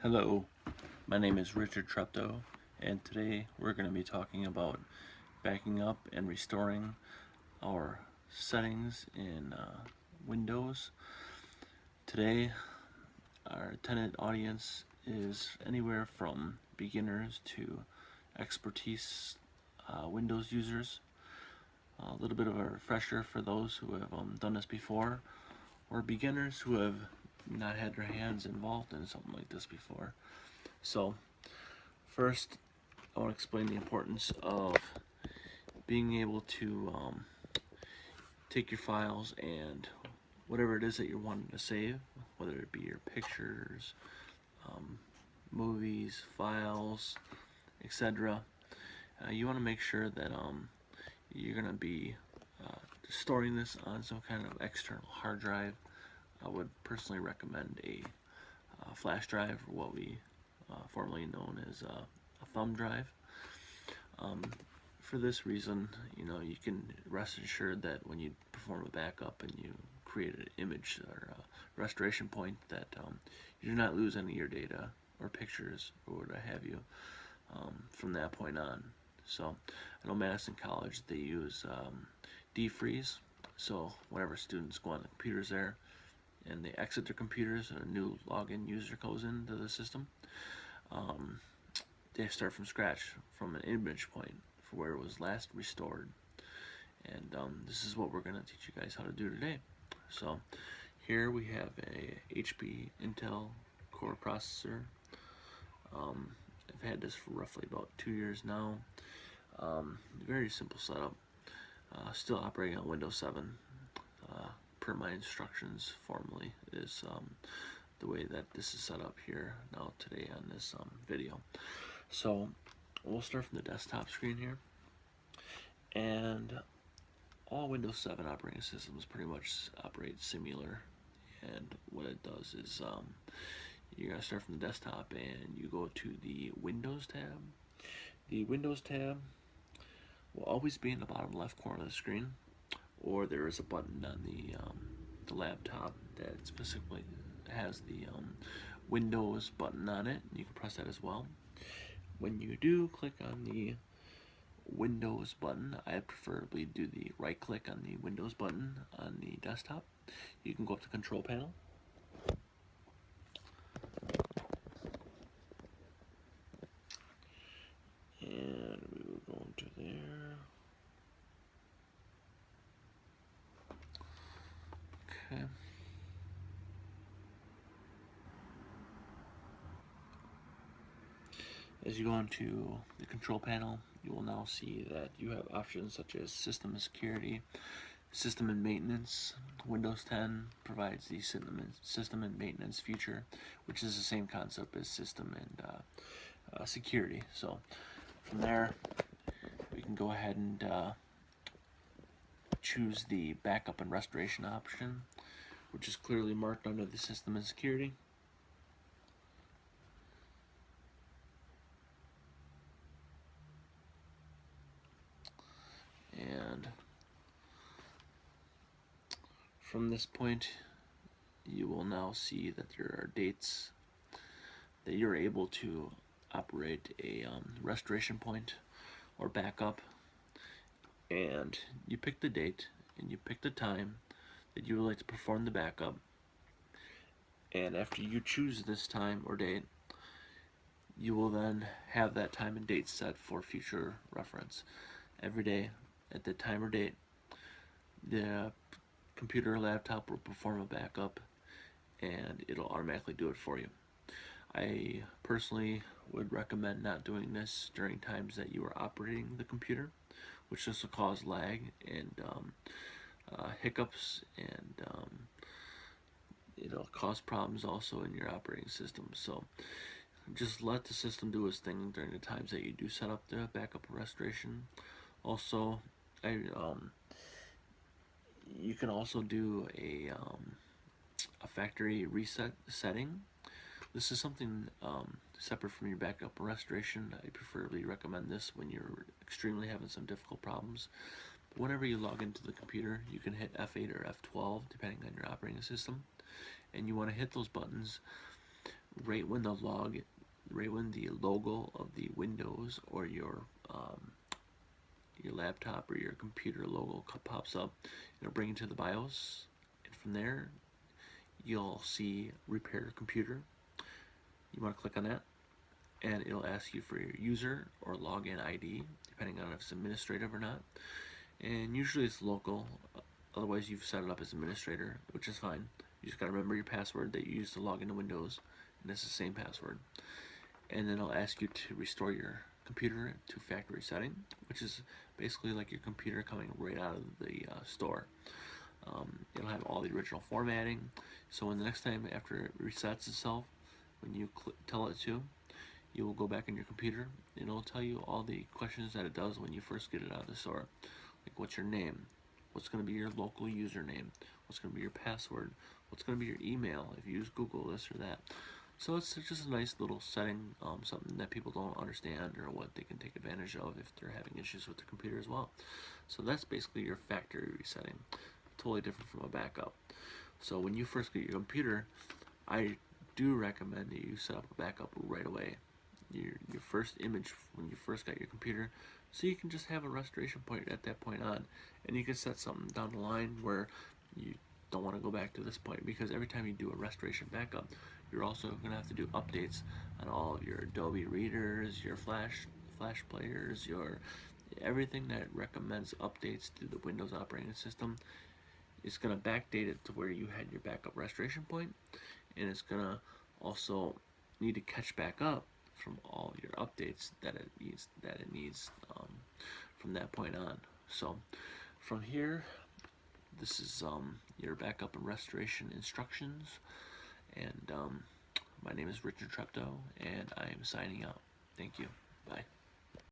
Hello, my name is Richard Treptow, and today we're going to be talking about backing up and restoring our settings in Windows. Today, our intended audience is anywhere from beginners to expertise Windows users. A little bit of a refresher for those who have done this before, or beginners who have not had their hands involved in something like this before. So, first, I want to explain the importance of being able to take your files and whatever it is that you're wanting to save, whether it be your pictures, movies, files, etc. You want to make sure that you're going to be storing this on some kind of external hard drive. I would personally recommend a flash drive, or what we formerly known as a thumb drive. For this reason, you can rest assured that when you perform a backup and you create an image or a restoration point, that you do not lose any of your data or pictures or what have you from that point on. So I know Madison College, they use defreeze. So whenever students go on the computers there and they exit their computers and a new login user goes into the system, they start from scratch from an image point for where it was last restored. And this is what we're going to teach you guys how to do today. So here we have a HP Intel Core processor. I've had this for roughly about 2 years now. Very simple setup. Still operating on Windows 7. Per my instructions formally is the way that this is set up here now today on this video. So we'll start from the desktop screen here, and all Windows 7 operating systems pretty much operate similar. And what it does is you're going to start from the desktop and you go to the Windows tab. The Windows tab will always be in the bottom left corner of the screen, or there is a button on the laptop that specifically has the Windows button on it. You can press that as well. When you do click on the Windows button, I preferably do the right click on the Windows button on the desktop. You can go up to Control Panel, and we will go into there. Okay. As you go into the Control Panel, you will now see that you have options such as System and Security, System and Maintenance. Windows 10 provides the System and Maintenance feature, which is the same concept as System and Security. So from there, we can go ahead and choose the Backup and Restoration option, which is clearly marked under the System and Security. And from this point, you will now see that there are dates that you're able to operate a restoration point or backup. And you pick the date and you pick the time that you would like to perform the backup. And after you choose this time or date, you will then have that time and date set for future reference. Every day at the time or date, the computer or laptop will perform a backup and it'll automatically do it for you. I personally would recommend not doing this during times that you are operating the computer, which just will cause lag and hiccups, and it'll cause problems also in your operating system. So just let the system do its thing during the times that you do set up the backup and restoration. Also, you can also do a factory reset setting. This is something separate from your backup and restoration. I preferably recommend this when you're extremely having some difficult problems. Whenever you log into the computer, you can hit F8 or F12 depending on your operating system, and you want to hit those buttons right when the logo of the Windows or your laptop or your computer logo pops up, it'll bring you to the BIOS, and from there you'll see repair computer. You want to click on that, and it'll ask you for your user or login ID, depending on if it's administrative or not. And usually it's local, otherwise you've set it up as administrator, which is fine. You just gotta remember your password that you used to log into Windows, and it's the same password. And then it'll ask you to restore your computer to factory setting, which is basically like your computer coming right out of the store. It'll have all the original formatting, so when the next time after it resets itself, when you tell it to, you will go back in your computer and it'll tell you all the questions that it does when you first get it out of the store. Like, what's your name? What's going to be your local username? What's going to be your password? What's going to be your email if you use Google, this or that? So it's just a nice little setting, something that people don't understand or what they can take advantage of if they're having issues with their computer as well. So that's basically your factory resetting. Totally different from a backup. So when you first get your computer, I do recommend that you set up a backup right away. Your first image when you first got your computer, so you can just have a restoration point at that point on, and you can set something down the line where you don't want to go back to this point, because every time you do a restoration backup, you're also going to have to do updates on all of your Adobe readers, your flash players, your everything that recommends updates to the Windows operating system. It's going to backdate it to where you had your backup restoration point, and it's going to also need to catch back up from all your updates that it needs from that point on. So from here, this is your backup and restoration instructions, and my name is Richard Treptow, and I am signing out. Thank you. Bye.